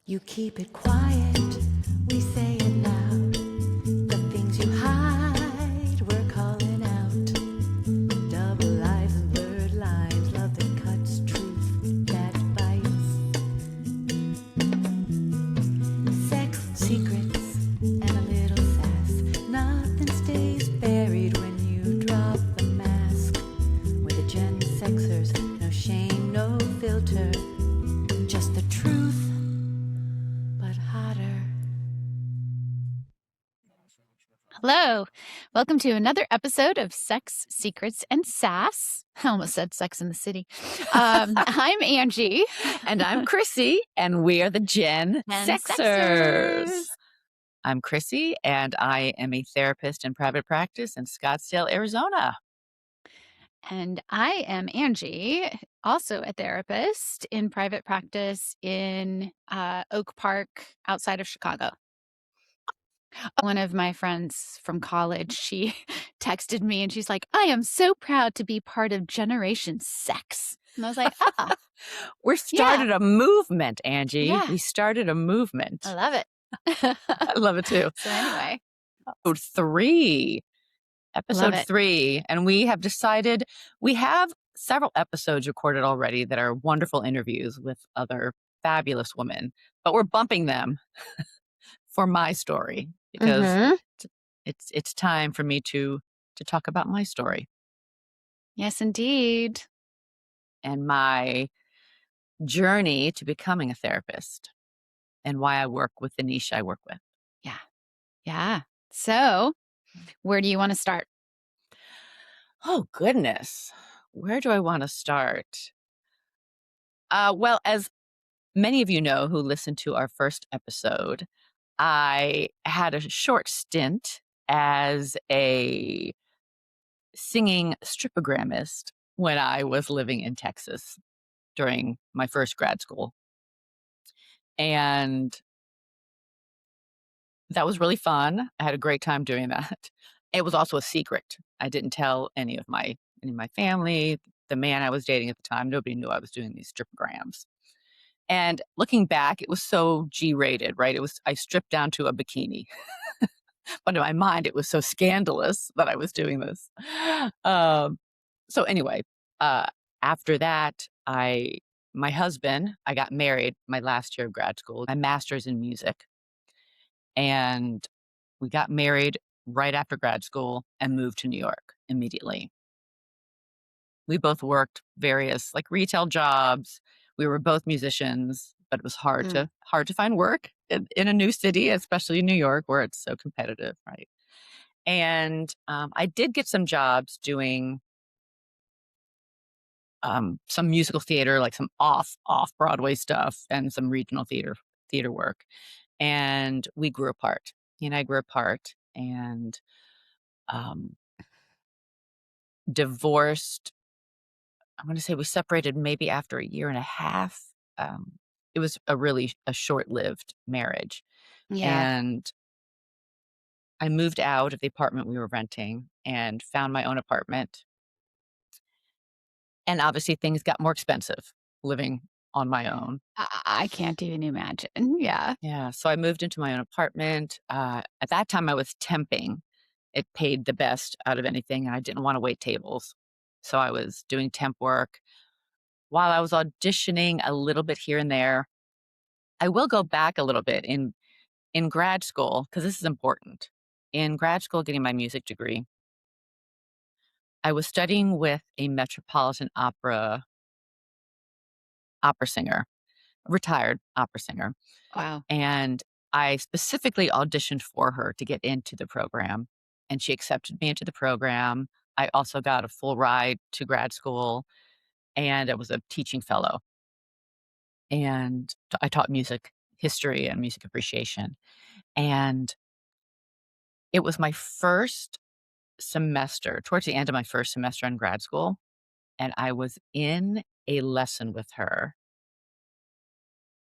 You keep it quiet, we say it loud. The things you hide, we're calling out. Double lies and blurred lines, love that cuts, truth that bites. Sex, secrets, and a little sass. Nothing stays buried when you drop the mask. We're the Gen Sexers, no shame, no filter. Just the truth, but hotter. Hello. Welcome to another episode of Sex, Secrets, and Sass. I almost said Sex in the City. I'm Angie. And I'm Krissy, and we are the Gen Sexers. I'm Krissy, and I am a therapist in private practice in Scottsdale, Arizona. And I am Angie, also a therapist in private practice in Oak Park outside of Chicago. One of my friends from college, she texted me and she's like, I am so proud to be part of Generation Sex. And I was like, We started a movement, Angie. Yeah. We started a movement. I love it. I love it too. So anyway. Episode 3. And we have decided we have several episodes recorded already that are wonderful interviews with other fabulous women, but we're bumping them for my story because it's time for me to talk about my story. Yes, indeed. And my journey to becoming a therapist and why I work with the niche I work with. Yeah. So, where do you want to start? Oh, goodness. Where do I want to start? Well, as many of you know who listened to our first episode, I had a short stint as a singing stripogrammist when I was living in Texas during my first grad school. And that was really fun. I had a great time doing that. It was also a secret. I didn't tell any of my family, the man I was dating at the time. Nobody knew I was doing these stripograms. And looking back, it was so G-rated, right? I stripped down to a bikini. But in my mind, it was so scandalous that I was doing this. So anyway, after that, my husband, I got married my last year of grad school, my master's in music. And we got married right after grad school and moved to New York immediately. We both worked various retail jobs. We were both musicians, but it was hard to find work in a new city, especially in New York, where it's so competitive, right? And I did get some jobs doing some musical theater, like some off Broadway stuff, and some regional theater work. And we grew apart. He and I grew apart and divorced. I'm going to say we separated maybe after a year and a half. It was a short-lived marriage. Yeah. And I moved out of the apartment we were renting and found my own apartment. And obviously things got more expensive living on my own. I can't even imagine. Yeah. Yeah. So I moved into my own apartment. At that time, I was temping. It paid the best out of anything, and I didn't want to wait tables. So I was doing temp work while I was auditioning a little bit here and there. I will go back a little bit in grad school, because this is important. In grad school, getting my music degree, I was studying with a Metropolitan Opera singer, retired opera singer. Wow. And I specifically auditioned for her to get into the program, and she accepted me into the program. I also got a full ride to grad school, and I was a teaching fellow. And I taught music history and music appreciation. And it was my first semester, towards the end of my first semester in grad school, and I was in a lesson with her.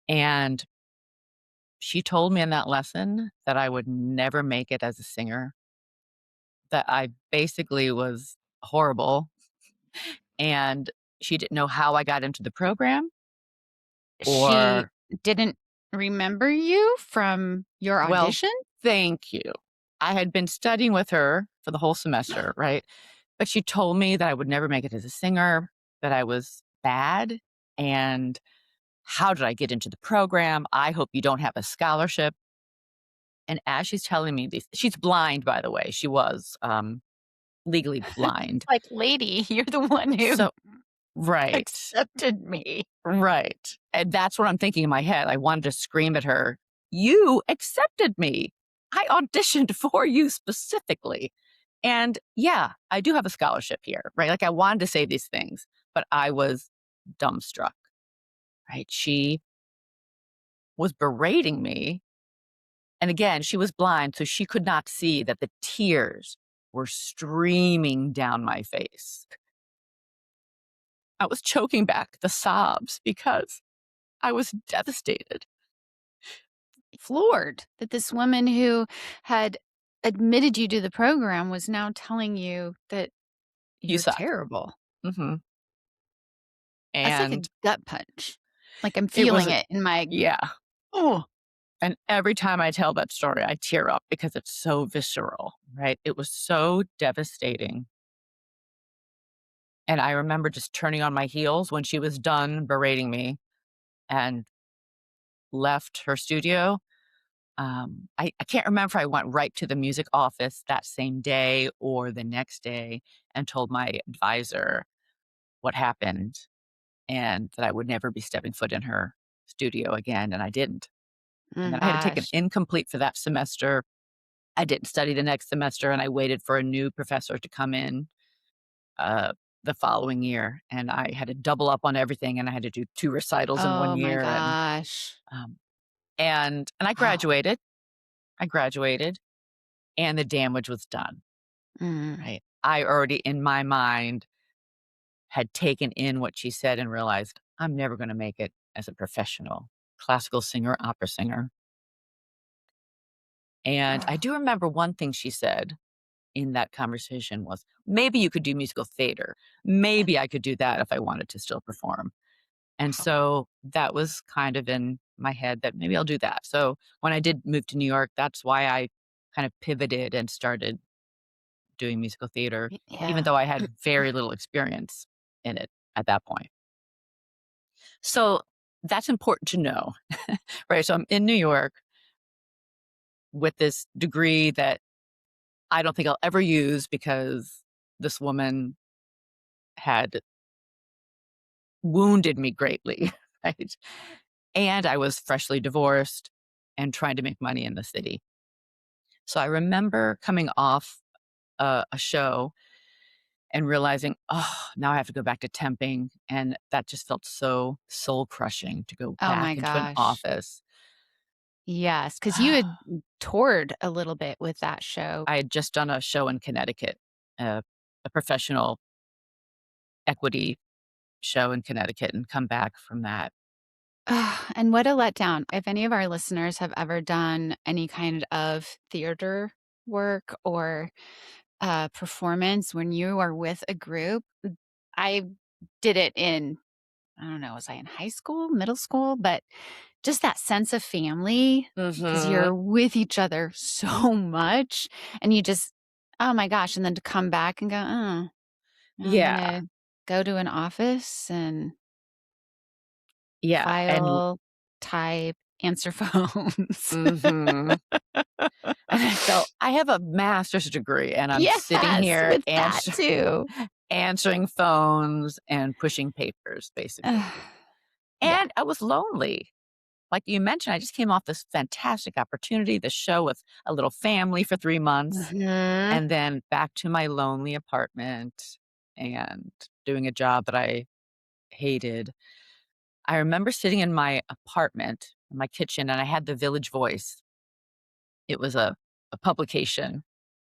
And she told me in that lesson that I would never make it as a singer, that I basically was horrible, and she didn't know how I got into the program, She or didn't remember you from your Well, audition? thank you. I had been studying with her for the whole semester, right? But she told me that I would never make it as a singer, that I was bad, and how did I get into the program? I hope you don't have a scholarship. And as she's telling me these, she's blind, by the way. She was legally blind. Like, lady, you're the one who So, right, accepted me. right. And that's what I'm thinking in my head. I wanted to scream at her, "You accepted me. I auditioned for you specifically. And yeah, I do have a scholarship here," right? Like I wanted to say these things, but I was dumbstruck, right? She was berating me. And again, she was blind, so she could not see that the tears were streaming down my face. I was choking back the sobs because I was devastated. Floored that this woman who had admitted you to the program was now telling you that You you're suck. terrible. Mhm. That's like a And gut punch. Like, I'm it feeling was it in my yeah. oh. And every time I tell that story, I tear up because it's so visceral, right? It was so devastating. And I remember just turning on my heels when she was done berating me and left her studio. I can't remember if I went right to the music office that same day or the next day and told my advisor what happened and that I would never be stepping foot in her studio again. And I didn't. And then I had to take an Gosh. incomplete for that semester. I didn't study the next semester and I waited for a new professor to come in uh, the following year. And I had to double up on everything and I had to do 2 recitals in 1 Oh my year. gosh. Um, and I Wow. graduated. I graduated and the damage was done, Mm. right? I already in my mind had taken in what she said and realized I'm never going to make it as a professional classical singer, opera singer. And I do remember one thing she said in that conversation was, "Maybe you could do musical theater. Maybe I could do that if I wanted to still perform." And so that was kind of in my head that maybe I'll do that. So when I did move to New York, that's why I kind of pivoted and started doing musical theater, even Yeah. though I had very little experience in it at that point. So that's important to know, right? So I'm in New York with this degree that I don't think I'll ever use because this woman had wounded me greatly, right? And I was freshly divorced and trying to make money in the city. So I remember coming off a show and realizing, oh, now I have to go back to temping. And that just felt so soul crushing to go Oh back my into an gosh. office. Yes, because you had toured a little bit with that show. I had just done a show in Connecticut, a professional equity show in Connecticut, and come back from that. And what a letdown. If any of our listeners have ever done any kind of theater work or performance when you are with a group, I did it in, I don't know, was I in high school, middle school? But just that sense of family because Hmm. you're with each other so much and you just, oh my gosh. And then to come back and go, oh, I'm going Yeah, to go to an office and yeah, and file, type, answer phones. mhm. And I felt I have a master's degree, and I'm sitting Yes, here with that too. answering phones and pushing papers, basically. Ugh, yeah. And I was lonely. Like you mentioned, I just came off this fantastic opportunity, the show with a little family for 3 months, Mhm. and then back to my lonely apartment and doing a job that I hated. I remember sitting in my apartment, in my kitchen, and I had the Village Voice. It was a publication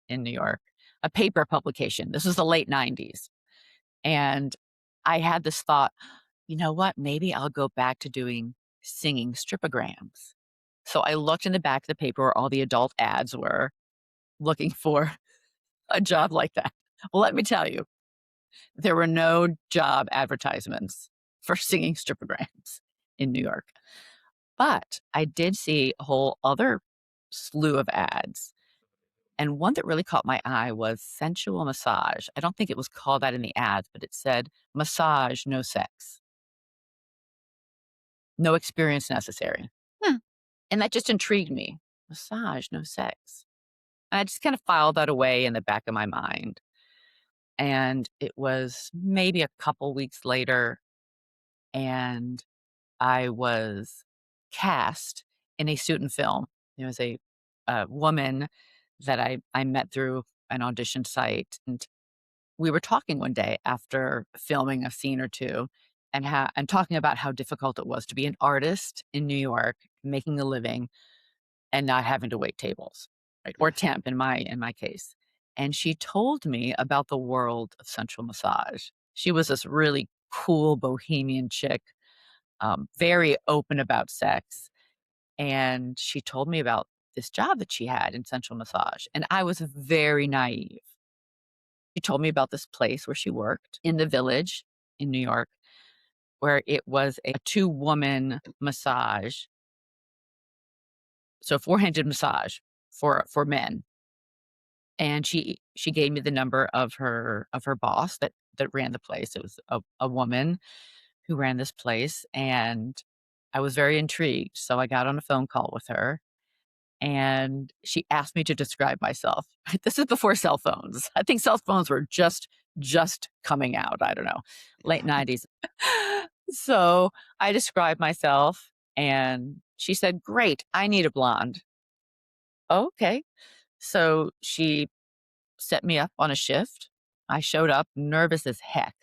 in New York, a paper publication. This was the late '90s. And I had this thought, you know what? Maybe I'll go back to doing singing stripograms. So I looked in the back of the paper where all the adult ads were looking for a job like that. Well, let me tell you, there were no job advertisements for singing stripograms in New York. But I did see a whole other slew of ads. And one that really caught my eye was sensual massage. I don't think it was called that in the ads, but it said massage, no sex, no experience necessary. Hmm. And that just intrigued me. Massage, no sex. And I just kind of filed that away in the back of my mind. And it was maybe a couple weeks later, and I was cast in a student film. There was a woman that I met through an audition site, and we were talking one day after filming a scene or two, and talking about how difficult it was to be an artist in New York, making a living, and not having to wait tables, right? Or temp in my case. And she told me about the world of sensual massage. She was this really cool bohemian chick, very open about sex. And she told me about this job that she had in sensual massage. And I was very naive. She told me about this place where she worked in the Village in New York, where it was a two-woman massage, so four-handed massage for men. And she gave me the number of her boss that ran the place. It was a woman who ran this place, and I was very intrigued. So I got on a phone call with her, and she asked me to describe myself. This is before cell phones. I think cell phones were just coming out. I don't know, late 90s. So I described myself, and she said, "Great, I need a blonde." Okay. So she set me up on a shift. I showed up nervous as heck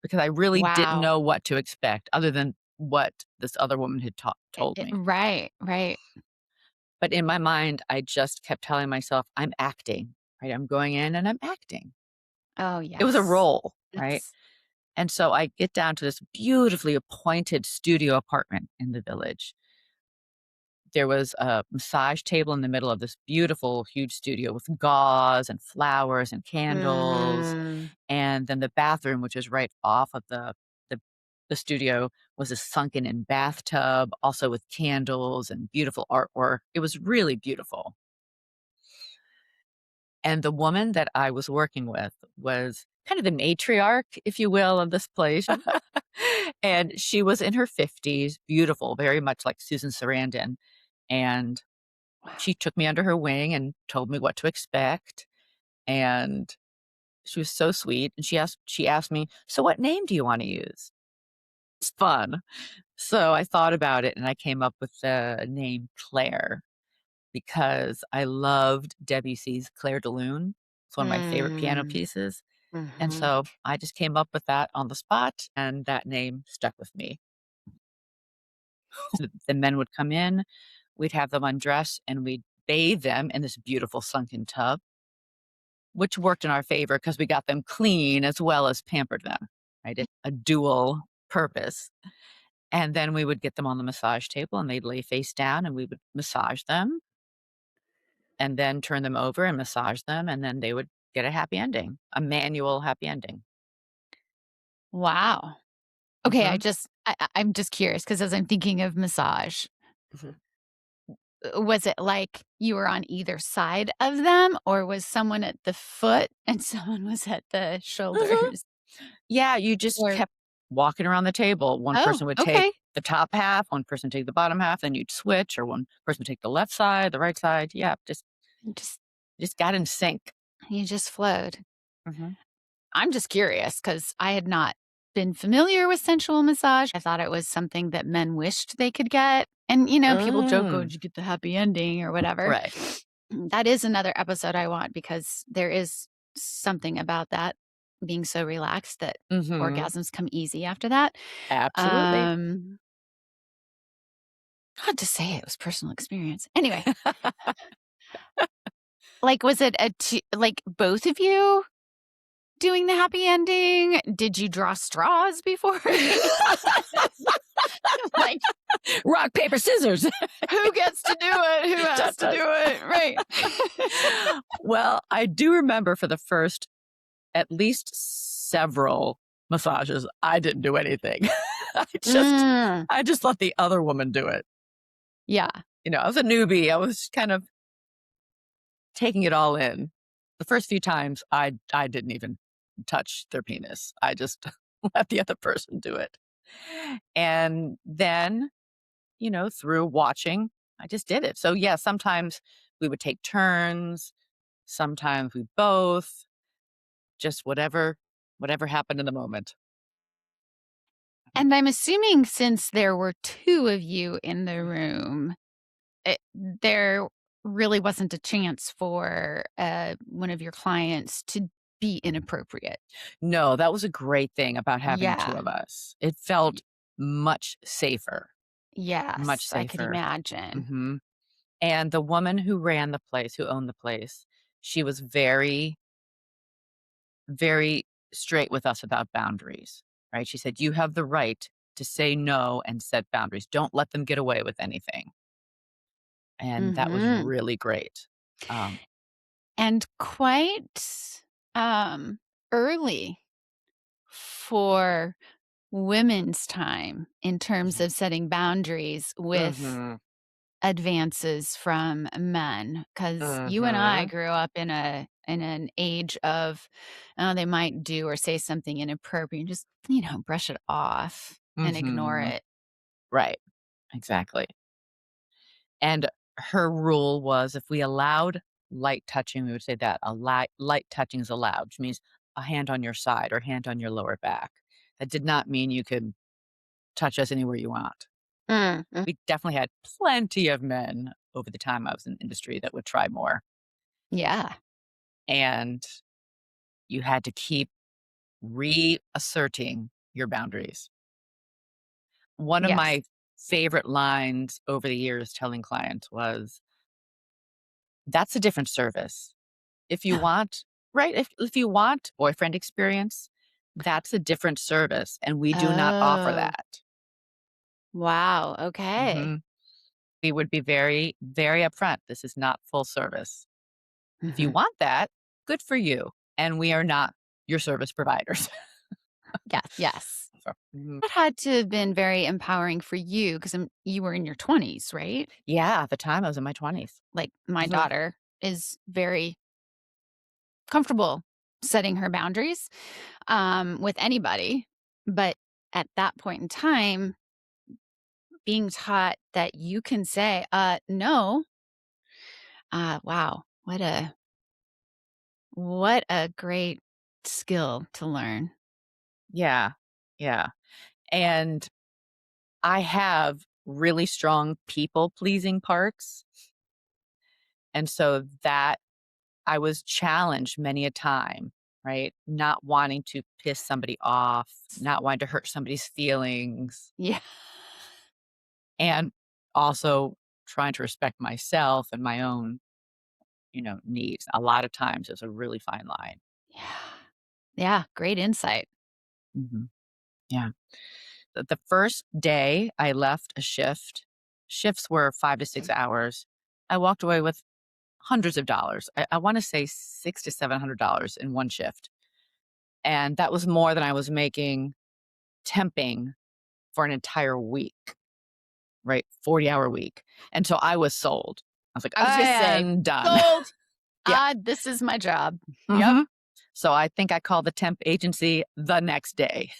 because I really didn't Wow. know what to expect other than what this other woman had told me. Right, right. But in my mind, I just kept telling myself, I'm acting, right? I'm going in and I'm acting. Oh, It was a yes. role, right? That's And so I get down to this beautifully appointed studio apartment in the Village. There was a massage table in the middle of this beautiful, huge studio with gauze and flowers and candles. mm, And then the bathroom, which is right off of the, the studio, was a sunken in bathtub, also with candles and beautiful artwork. It was really beautiful. And the woman that I was working with was kind of the matriarch, if you will, of this place. And she was in her 50s, beautiful, very much like Susan Sarandon. And wow. she took me under her wing and told me what to expect. And she was so sweet. And she asked me, "So what name do you want to use?" It's fun. So I thought about it and I came up with the name Claire because I loved Debussy's Claire de Lune. It's one of my favorite piano Mm, pieces. And mhm. so I just came up with that on the spot, and that name stuck with me. The men would come in, we'd have them undress, and we'd bathe them in this beautiful sunken tub, which worked in our favor because we got them clean as well as pampered them, right? It's a dual purpose. And then we would get them on the massage table and they'd lay face down and we would massage them and then turn them over and massage them. And then they would get a happy ending, a manual happy ending. Wow. Okay, Hmm. I'm just curious because as I'm thinking of massage, Hmm. was it like you were on either side of them, or was someone at the foot and someone was at the Hmm. shoulders? Yeah, you just Or kept walking around the table. One oh, person would take okay. the top half, one person would take the bottom half, then you'd switch, or one person would take the left side, the right side. Yeah, Just just got in sync. you just flowed. Hmm. I'm just curious because I had not been familiar with sensual massage. I thought it was something that men wished they could get. And, people joke, oh, Mm. did you get the happy ending or whatever. Right. That is another episode I want because there is something about that being so relaxed that Hmm. orgasms come easy after that. Absolutely. Um, Hard to say it was personal experience. Anyway, like, was it like both of you doing the happy ending? Did you draw straws before? Like, Rock, paper, scissors. who gets to do it? Who has Dun, to dun. do it? Right. Well, I do remember for the first at least several massages, I didn't do anything. I just Mm. I just let the other woman do it. Yeah. I was a newbie. I was kind of taking it all in. The first few times, I didn't even touch their penis. I just let the other person do it. And then, through watching, I just did it. So, yeah, sometimes we would take turns, sometimes we both, just whatever happened in the moment. And I'm assuming since there were 2 of you in the Mhm. room, there really wasn't a chance for, one of your clients to be inappropriate. No, that was a great thing about having 2 Yeah. of us. It Y felt much safer, much yes, I could safer. imagine. Mhm. And the woman who ran the place, who owned the place, she was very, very straight with us about boundaries, right? She said, "You have the right to say no and set boundaries. Don't let them get away with anything." And that was Mhm. really great. Um, And quite, um, early for women's time in terms mhm, of setting boundaries with mhm, advances from men, because you and I mhm, grew up in an age of, oh, they might do or say something inappropriate, and just, brush it off and ignore mhm. it. Right, exactly. And her rule was if we allowed light touching, we would say that a light touching is allowed, which means a hand on your side or hand on your lower back. That did not mean you could touch us anywhere you want. Mm, We definitely had plenty of men over the time I was in the industry that would try more. yeah, And you had to keep reasserting your boundaries. One of yes. my favorite lines over the years telling clients was, that's a different service. If you want right, if you want boyfriend experience, that's a different service, and we do not offer Oh, that. wow, okay. Mhm. We would be very, very upfront. This is not full service. If you Mhm. want that, good for you, and we are not your service providers. Yes, yes. So mhm. That had to have been very empowering for you because you were in your 20s, right? Yeah, at the time, I was in my 20s. Like, my Mhm. daughter is very comfortable setting her boundaries, with anybody, but at that point in time, being taught that you can say, no," wow, what a great skill to learn. Yeah, yeah, and I have really strong people-pleasing parts, and so that I was challenged many a time, right? Not wanting to piss somebody off, not wanting to hurt somebody's feelings, Yeah. and also trying to respect myself and my own, needs. A lot of times it's a really fine line. Yeah. Yeah, great insight. Mhm. Yeah. The first day I left a shift, shifts were 5 to 6 hours. I walked away with hundreds of dollars. I want to say six to $700 in one shift. And that was more than I was making temping for an entire week, right? 40-hour week. And so I was sold. I was like, I I am am done. sold. Yeah. This is my job. Yep. Mhm. So I think I called the temp agency the next day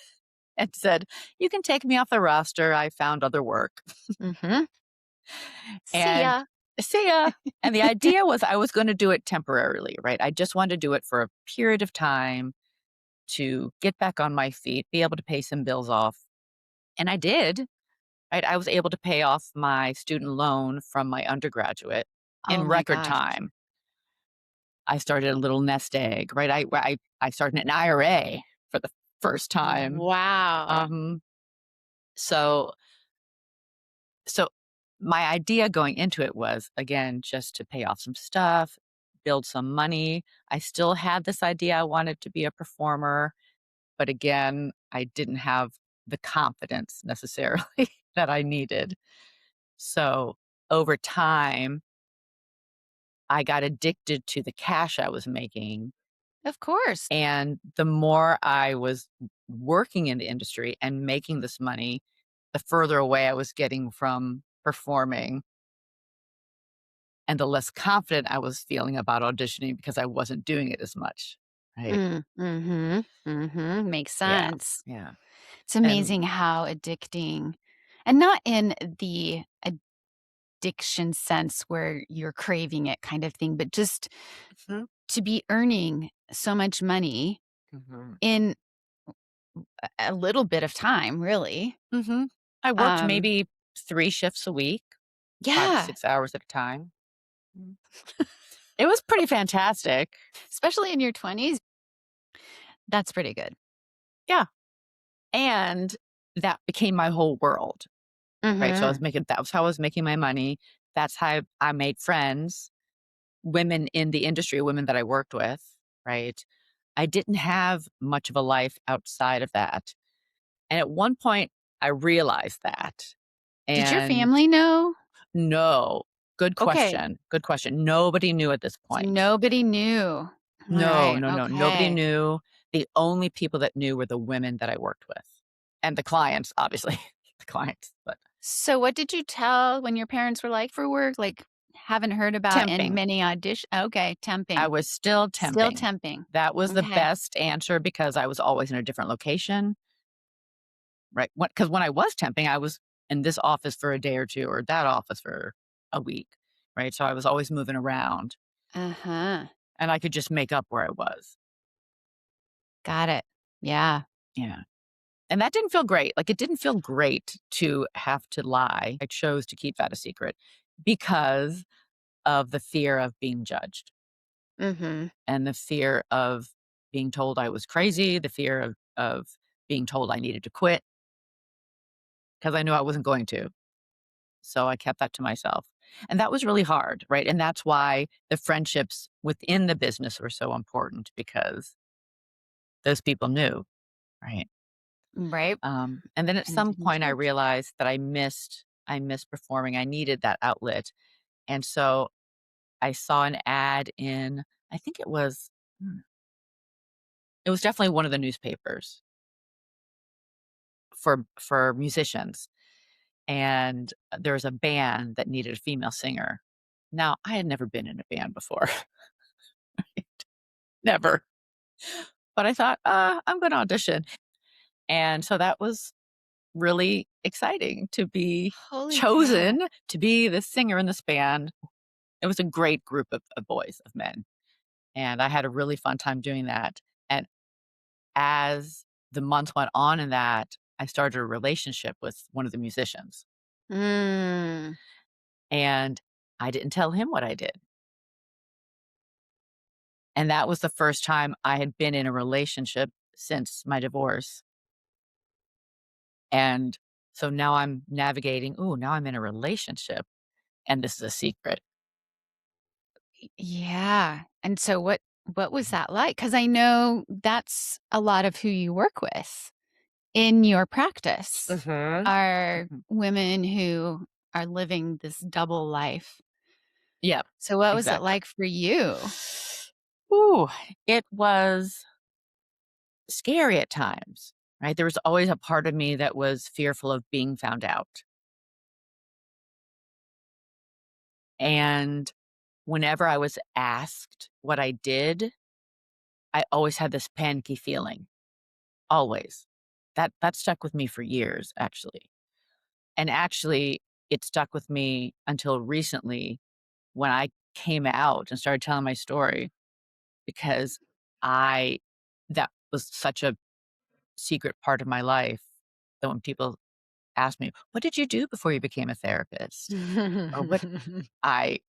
and said, you can take me off the roster. I found other work. Mhm. See And ya. see ya. And the idea was I was going to do it temporarily, right? I just wanted to do it for a period of time to get back on my feet, be able to pay some bills off. And I did. Right? I was able to pay off my student loan from my undergraduate Oh in my record gosh. time. I started a little nest egg, right? I started an IRA for the first time. Wow. Um, so so my idea going into it was again just to pay off some stuff, build some money. I still had this idea I wanted to be a performer, but again, I didn't have the confidence necessarily that I needed. So over time, I got addicted to the cash I was making, Of course. and the more I was working in the industry and making this money, the further away I was getting from performing. and the less confident I was feeling about auditioning because I wasn't doing it as much, right? Mhm. Mhm. Makes Yeah, sense. yeah, It's and amazing how addicting, and not in the addiction sense where you're craving it kind of thing, but just mhm, to be earning so much money mhm, in a little bit of time, really. mhm. I worked Um, maybe 3 shifts a week, 5 to yeah, 6 hours at a time. Mm. It was pretty fantastic. especially in your 20s, that's pretty good. Yeah, and that became my whole world, right? So I was Mhm. making that was how I was making my money. That's how I made friends, women in the industry, women that I worked with, right? I didn't have much of a life outside of that. And at one point, I realized that. Did your And family know? no, good Okay, question. Good question. Nobody knew at this so point. nobody knew. No, Right, no, no. Nobody okay. knew. The only people that knew were the women that I worked with and the clients, obviously, the clients, but So what did you tell when your parents were like, "For work?" Like, "Haven't heard about temping. many audition." Okay, I temping. was still Still temping. temping. That was the Okay. best answer because I was always in a different location, right? Because when I was temping, I was in this office for a day or 2 or that office for a week, right? So I was always moving around Uh-huh. and I could just make up where I was. Got it. Yeah. Yeah. And that didn't feel great. Like, it didn't feel great to have to lie. I chose to keep that a secret because of the fear of being judged Mhm. and the fear of being told I was crazy, the fear of being told I needed to quit because I knew I wasn't going to. So I kept that to myself. And that was really hard, right? And that's why the friendships within the business were so important because those people knew, right? Right. And then at And it some didn't point I judge. realized that I missed performing. I needed that outlet. And so I saw an ad in I think it was definitely one of the newspapers for musicians. And there was a band that needed a female singer. Now, I had never been in a band before. Never. But I thought, I'm gonna audition. And so that was really exciting to be Holy cow. chosen to be the singer in this band. It was a great group of boys, of men, and I had a really fun time doing that, and as the months went on in that, I started a relationship with one of the musicians, Mm. and I didn't tell him what I did, and that was the first time I had been in a relationship since my divorce, and so now I'm navigating, "Ooh, now I'm in a relationship, and this is a secret." Yeah. And so what was that like? Because I know that's a lot of who you work with in your practice Mhm. are Mhm. women who are living this double life. Yep, So what was it exactly. like for you? Ooh, it was scary at times, right? There was always a part of me that was fearful of being found out. And whenever I was asked what I did, I always had this panicky feeling, always. That stuck with me for years, actually. And actually, it stuck with me until recently when I came out and started telling my story because I that was such a secret part of my life that when people ask me, "What did you do before you became a therapist?" Or what I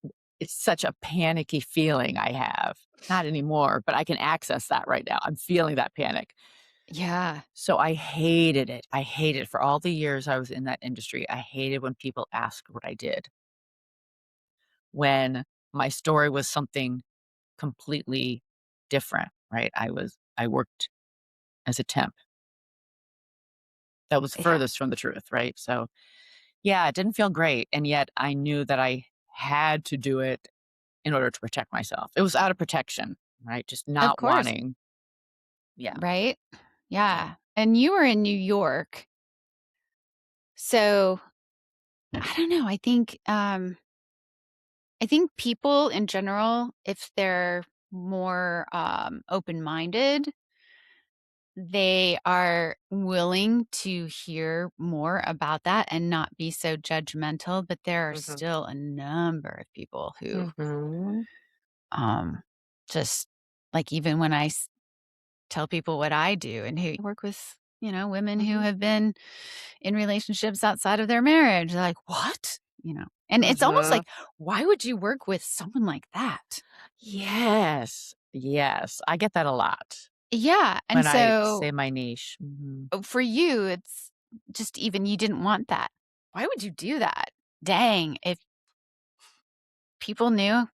it's such a panicky feeling I have. Not anymore, but I can access that right now. I'm feeling that panic. Yeah, So I hated it. I hated it for all the years I was in that industry. I hated when people asked what I did. When my story was something completely different, right? I worked as a temp. That was yeah, furthest from the truth, right? So, yeah, it didn't feel great, and yet I knew that I had to do it in order to protect myself. It was out of protection, right? Just of not course, wanting yeah, right? yeah. Yeah, and you were in New York, so I don't know, I think, I think people in general, if they're more, open-minded, they are willing to hear more about that and not be so judgmental, but there are Mhm. still a number of people who, Mhm. um, just like, even when I tell people what I do and who I work with, women who Mhm. have been in relationships outside of their marriage. They're like, "What?" And it's almost Mhm. like, "Why would you work with someone like that?" Yes. Yes. I get that a lot Yeah, and when I so, say my niche. Mhm. for you, it's just even you didn't want that. Why would you do that? Dang, if people knew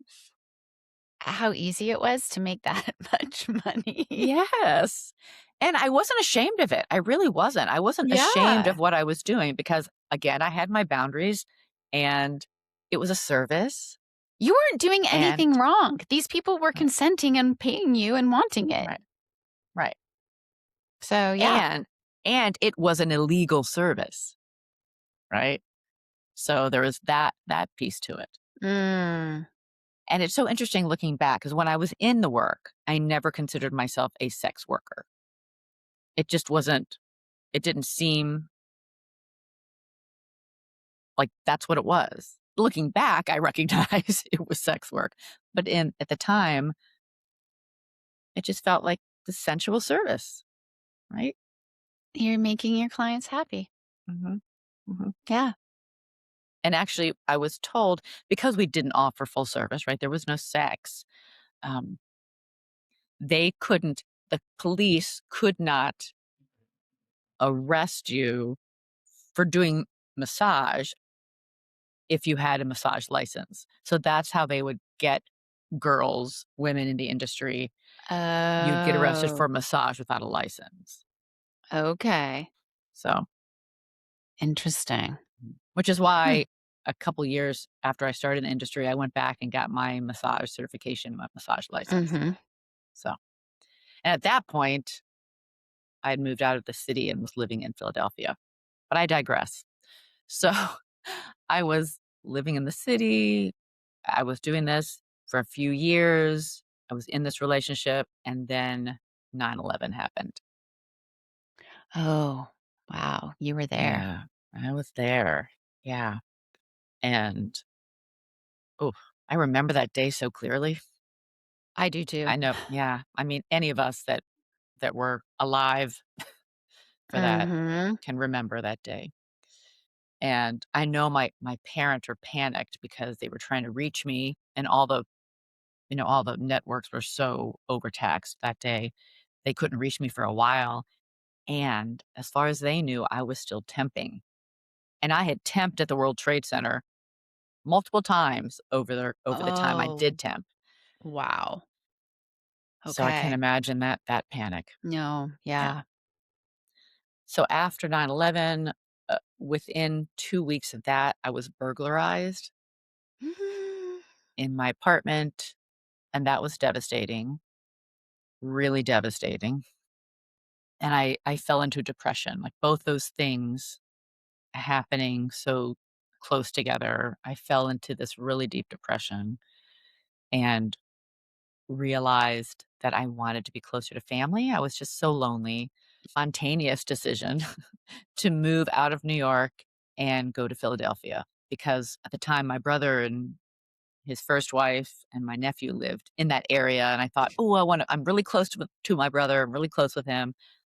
how easy it was to make that much money. Yes. And I wasn't ashamed of it. I really wasn't. I wasn't ashamed Yeah. of what I was doing because, again, I had my boundaries and it was a service. You weren't doing And anything wrong. These people were right, consenting and paying you and wanting it. right, right. So, yeah. And it was an illegal service, right? So there was that piece to it. Mm. And it's so interesting looking back because when I was in the work, I never considered myself a sex worker. It just wasn't, it didn't seem like that's what it was. Looking back, I recognize it was sex work. But in at the time, it just felt like the sensual service, right? You're making your clients happy. Mhm, mhm. Yeah. And actually, I was told because we didn't offer full service, right? There was no sex. Um, they couldn't. The police could not arrest you for doing massage if you had a massage license. So that's how they would get girls, women in the industry. You'd get arrested Oh, for massage without a license. okay. So, Interesting. which is Hmm. why a couple years after I started in the industry, I went back and got my massage certification, my massage license. Mhm. So, and at that point, I had moved out of the city and was living in Philadelphia. But I digress. So, I was living in the city. I was doing this for a few years. I was in this relationship, and then 9/11 happened. Oh, wow. You were there. Yeah, I was there. Yeah, and oh, I remember that day so clearly. I do too. I know, yeah. I mean, any of us that were alive for that Mhm. can remember that day. And I know my parents were panicked because they were trying to reach me, and all the networks were so overtaxed that day. They couldn't reach me for a while. And as far as they knew, I was still temping. And I had temped at the World Trade Center multiple times over the time I Oh, did temp. wow. So I can't Okay. imagine that panic. No, Yeah. yeah. So after 9/11, within 2 weeks of that, I was burglarized Mhm. in my apartment, and that was devastating, really devastating. And I fell into depression, like, both those things happening so close together. I fell into this really deep depression and realized that I wanted to be closer to family. I was just so lonely. Spontaneous decision to move out of New York and go to Philadelphia because at the time my brother and his first wife and my nephew lived in that area and I thought, "Oh, I'm really close to my brother. I'm really close with him.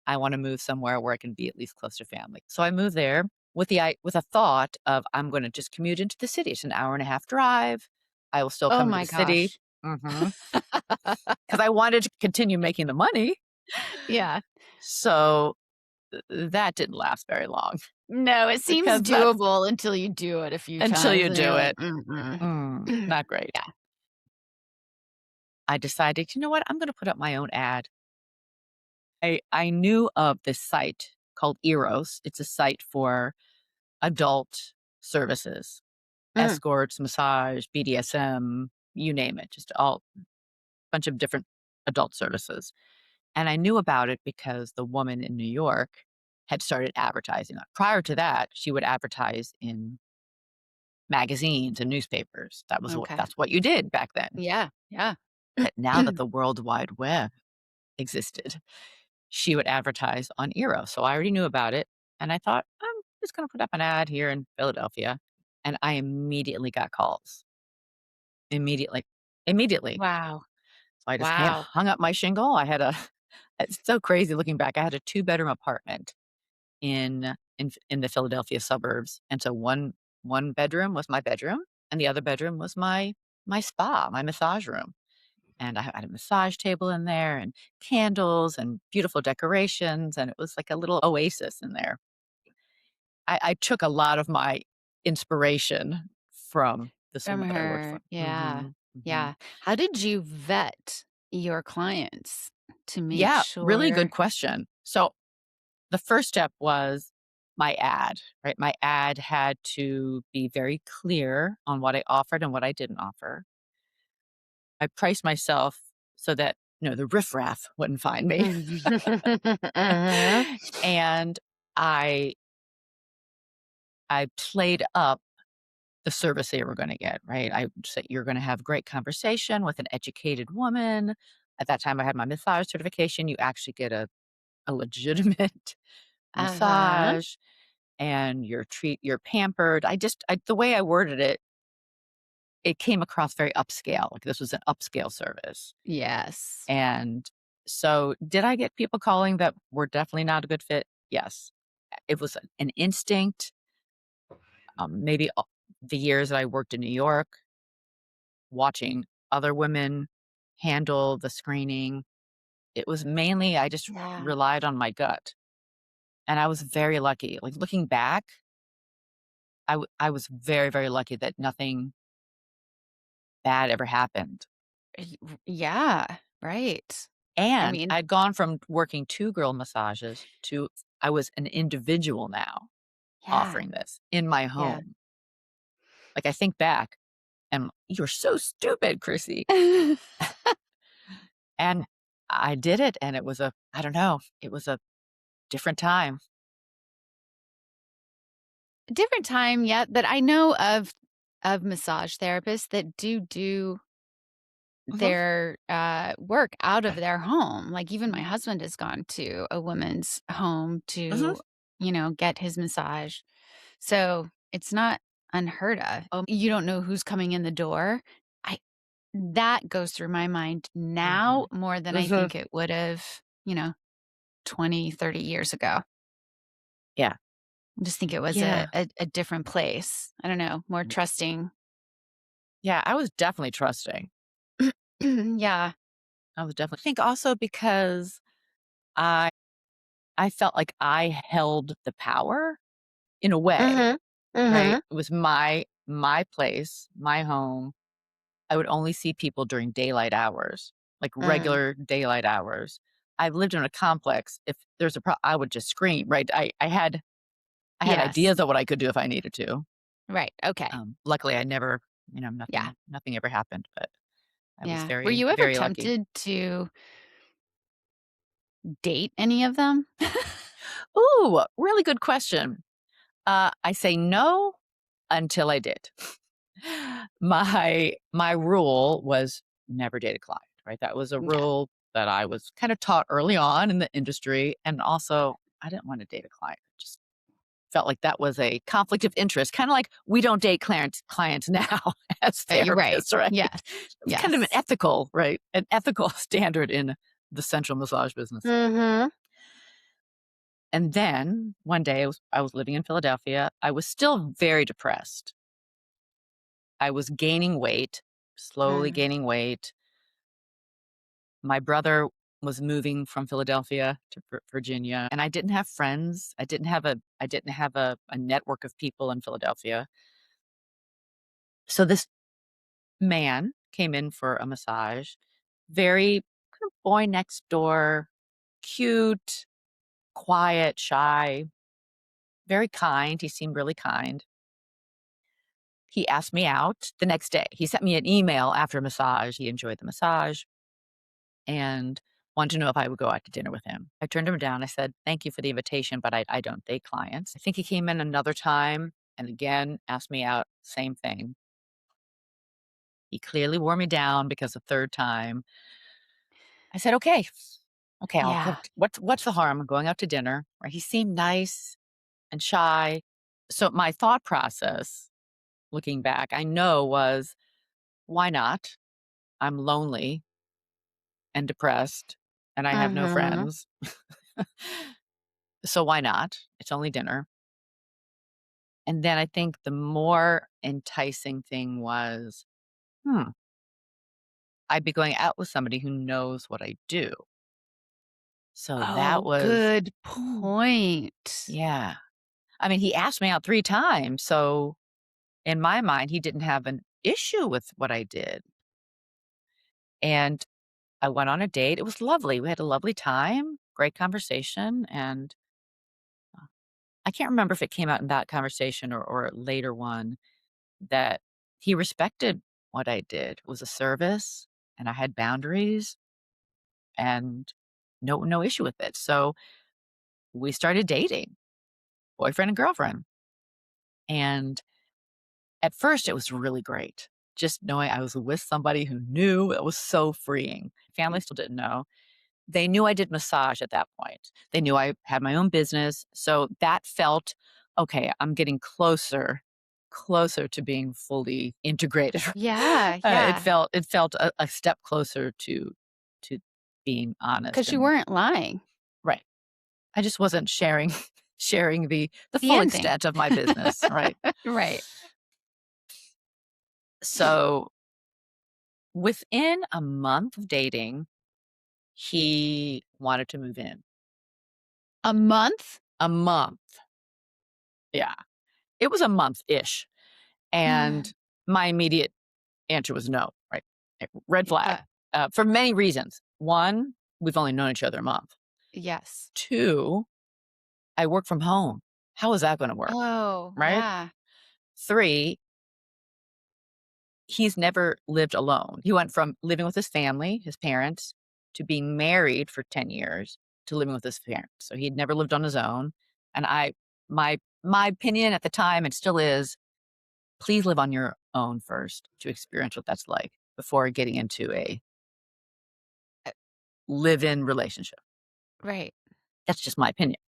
I want to move somewhere where I can be at least close to family." So I moved there with a thought of I'm going to just commute into the city. It's an hour and a half drive. I will still Oh come into my the city. gosh. Mhm. 'Cause I wanted to continue making the money. Yeah. So, that didn't last very long No, it seems because that's doable until you do it a few until times you and you're do like, it. "Mm-mm." Not great. Yeah. I decided, "You know what? I'm gonna put up my own ad." I knew of this site called Eros. It's a site for adult services, Mm. escorts, massage, BDSM, you name it, just all bunch of different adult services. And I knew about it because the woman in New York had started advertising. Prior to that, she would advertise in magazines and newspapers. Okay. That's what you did back then. Yeah, yeah. But now that the World Wide Web existed, she would advertise on Eero. So I already knew about it. And I thought, I'm just going to put up an ad here in Philadelphia. And I immediately got calls. Immediately. Immediately. Wow. So I just Wow. hung up my shingle. It's so crazy looking back. I had a two-bedroom apartment in the Philadelphia suburbs. And so one bedroom was my bedroom and the other bedroom was my spa, my massage room. And I had a massage table in there and candles and beautiful decorations, and it was like a little oasis in there. I took a lot of my inspiration from this From woman that I worked her. for. Yeah. Mhm, mhm. Yeah. How did you vet your clients to make Yeah, really good sure? question. So, the first step was my ad, right? My ad had to be very clear on what I offered and what I didn't offer. I priced myself so that, the riffraff wouldn't find me. Mhm. And I I played up the service they were gonna get, right? I said, "You're gonna have great conversation with an educated woman." At that time, I had my massage certification. You actually get a legitimate Uh-huh. massage, and you're pampered. The way I worded it, it came across very upscale, like this was an upscale service. Yes. And so, did I get people calling that were definitely not a good fit? Yes. It was an instinct. Maybe the years that I worked in New York, watching other women handle the screening, it was mainly I just Yeah. relied on my gut. And I was very lucky. Like looking back, I was very, very lucky that nothing bad ever happened. Yeah, right. I And mean, I'd gone from working two girl massages to I was an individual now yeah, offering this in my yeah. home. Like I think back and you're so stupid, Chrissy. And I did it and it was I don't know, it was a different time. Different time, yeah, but I know of massage therapists that do Mhm, their, work out of their home. Like, even my mhm, husband has gone to a woman's home mhm. to, get his massage. So, it's not unheard of. You don't know who's coming in the door. I That goes through my mind now Mhm, more than I mhm. think it would've, 20, 30 years ago. Yeah, I just think it was a yeah, a a different place. I don't know, more mm, trusting. yeah, I was definitely trusting. Yeah. I was definitely I think also because I I felt like I held the power in a way, Mhm. right? Mhm. It was my place, my home. I would only see people during daylight hours, like Mm. regular daylight hours. I've lived in a complex. If there's I would just scream, right? I had Yes. ideas of what I could do if I needed to. Right, okay. Luckily, I never, Yeah, nothing ever happened, but I was yeah. Were very, you ever very lucky. tempted to date any of them? Ooh, really good question. I say no until I did. My rule was never date a client, right? That was a Yeah, rule that I was kind of taught early on in the industry, and also I didn't want to date a client. Just felt like that was a conflict of interest, kind of like we don't date clients now as you're right. therapists, right? Yes, It was kind of an yes. ethical, right? An ethical standard in the central massage business. Mhm. And then one day I was living in Philadelphia. I was still very depressed. I was gaining weight, slowly Mm. gaining weight. My brother was moving from Philadelphia to Virginia, and I didn't have friends. I didn't have a network of people in Philadelphia. So this man came in for a massage, very kind of boy next door, cute, quiet, shy, very kind. He seemed really kind. He asked me out the next day. He sent me an email after a massage. He enjoyed the massage and wanted to know if I would go out to dinner with him. I turned him down. I said, "Thank you for the invitation, but I don't date clients." I think he came in another time. and again asked me out, same thing. He clearly wore me down because the third time I said, "Okay, okay, I'll go. Yeah. What's the harm? I'm going out to dinner." Right? He seemed nice and shy. So my thought process, looking back, I know was, why not? I'm lonely and depressed, and I have no Mhm. friends. So why not? It's only dinner. And then I think the more enticing thing was, hmm, I'd be going out with somebody who knows what I do. So that Oh, was, good hmm, point. yeah. I mean, he asked me out 3 times, so in my mind, he didn't have an issue with what I did. And I went on a date. It was lovely. We had a lovely time, great conversation, and I can't remember if it came out in that conversation or a later one that he respected what I did. It was a service, and I had boundaries, and no issue with it. So we started dating, boyfriend and girlfriend. And at first, it was really great. Just knowing I was with somebody who knew, it was so freeing. Family still didn't know. They knew I did massage at that point. They knew I had my own business. So that felt, okay, I'm getting closer to being fully integrated. Yeah, It yeah. felt a step closer to being honest 'Cause you and weren't lying. right. I just wasn't sharing the The full ending. extent of my business, right? Right. So within a month of dating, he wanted to move in. A month? A month. Yeah. It was a month-ish. And my immediate answer was no, right? Red flag, Uh, for many reasons. 1, we've only known each other a month. yes. 2, I work from home. How is that gonna work, Oh, right? yeah. 3, he's never lived alone. He went from living with his family, his parents, to being married for 10 years to living with his parents. So he had never lived on his own. And my opinion at the time, and still is, please live on your own first to experience what that's like before getting into a Uh, live-in relationship. right. That's just my opinion.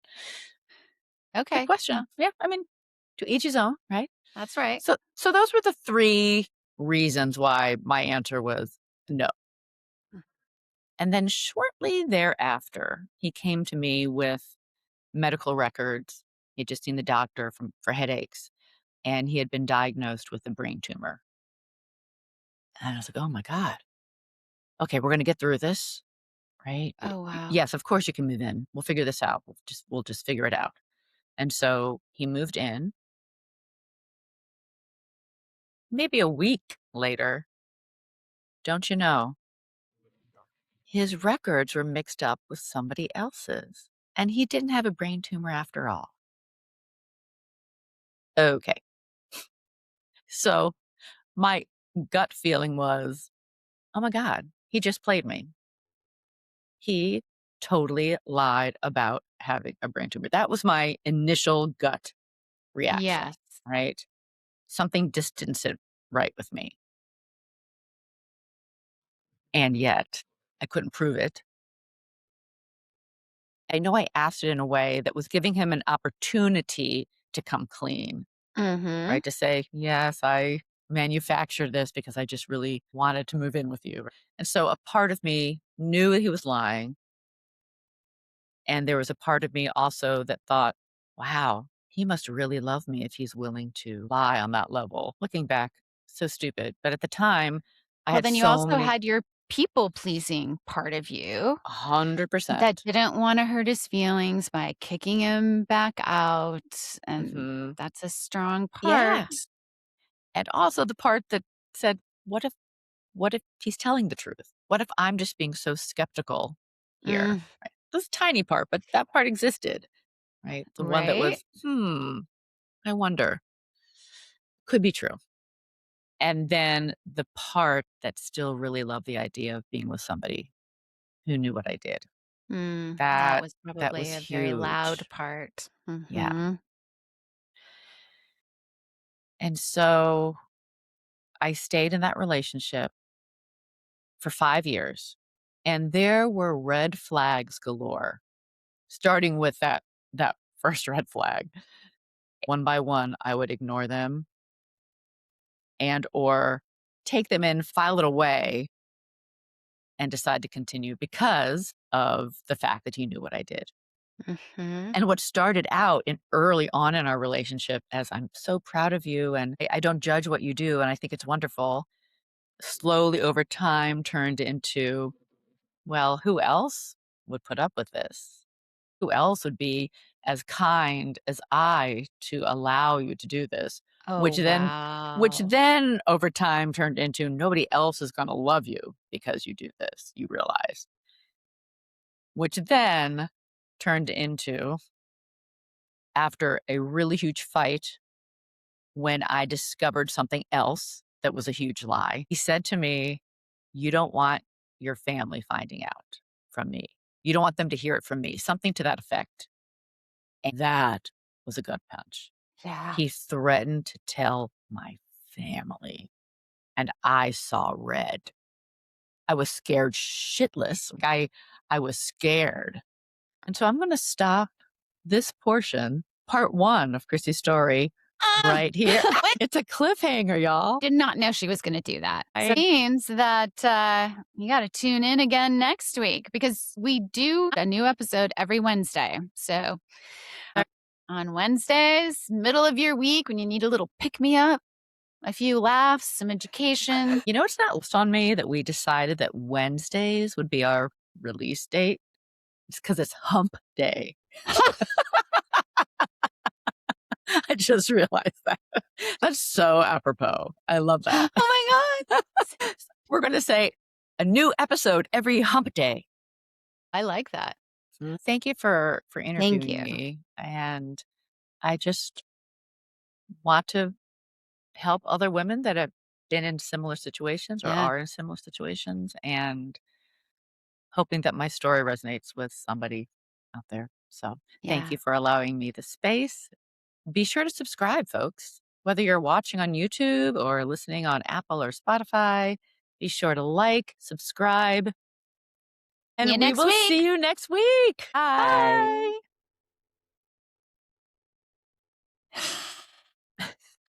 Good Okay. question. Yeah, I mean, to each his own, right? That's right. So those were the 3 reasons why my answer was no. And then shortly thereafter, he came to me with medical records. He'd just seen the doctor for headaches, and he had been diagnosed with a brain tumor. And I was like, "Oh my god. Okay, we're gonna get through this, right? Oh, wow. Yes, of course you can move in. We'll figure this out. We'll just figure it out." And so he moved in. Maybe a week later, don't you know, his records were mixed up with somebody else's, and he didn't have a brain tumor after all. Okay. So my gut feeling was, "Oh my god, he just played me." He totally lied about having a brain tumor. That was my initial gut reaction, Yes. right? Something just didn't sit right with me. And yet, I couldn't prove it. I know I asked it in a way that was giving him an opportunity to come clean, Mhm. right? To say, "Yes, I manufactured this because I just really wanted to move in with you." And so a part of me knew that he was lying. And there was a part of me also that thought, wow, he must really love me if he's willing to lie on that level. Looking back, so stupid. But at the time, I Well, had then you so also many, had your people-pleasing part of you that 100%. didn't wanna hurt his feelings by kicking him back out, and Hmm. that's a strong Yeah. part. And also the part that said, what if he's telling the truth? What if I'm just being so skeptical here? Mm, Right? This tiny part, but that part existed, right? The one that right? was, I wonder, could be true. And then the part that still really loved the idea of being with somebody who knew what I did. That That was that probably was a very loud huge. part. Yeah. Mhm. And so I stayed in that relationship for 5 years, and there were red flags galore, starting with that first red flag. One by one, I would ignore them and or take them in, file it away, and decide to continue because of the fact that he knew what I did. Mhm. And what started out in early on in our relationship as I'm so proud of you and I don't judge what you do and I think it's wonderful, slowly over time turned into, well, who else would put up with this? Who else would be as kind as I to allow you to do this? Oh, Which then which wow. then over time turned into nobody else is going to love you because you do this, you realize. Which then turned into after a really huge fight when I discovered something else that was a huge lie. He said to me, "You don't want your family finding out from me. You don't want them to hear it from me," something to that effect. And that was a gut punch. Yeah. He threatened to tell my family, and I saw red. I was scared shitless. I was scared. And so I'm going to stop this portion, part 1 of Krissy's story right here. What? It's a cliffhanger, y'all. Did not know she was gonna do that. I Means that, you gotta tune in again next week because we do a new episode every Wednesday. So, on Wednesdays, middle of your week, when you need a little pick-me-up, a few laughs, some education. You know, it's not lost on me that we decided that Wednesdays would be our release date. It's because it's hump day. I just realized that. That's so apropos. I love that. Oh my god. We're going to say a new episode every hump day. I like that. Thank you for interviewing you. me. And I just want to help other women that have been in similar situations or Yeah. are in similar situations and hoping that my story resonates with somebody out there. So thank Yeah. you for allowing me the space. Be sure to subscribe, folks. Whether you're watching on YouTube or listening on Apple or Spotify, be sure to like, subscribe, See you and we next will week. see you next week. Bye. Bye.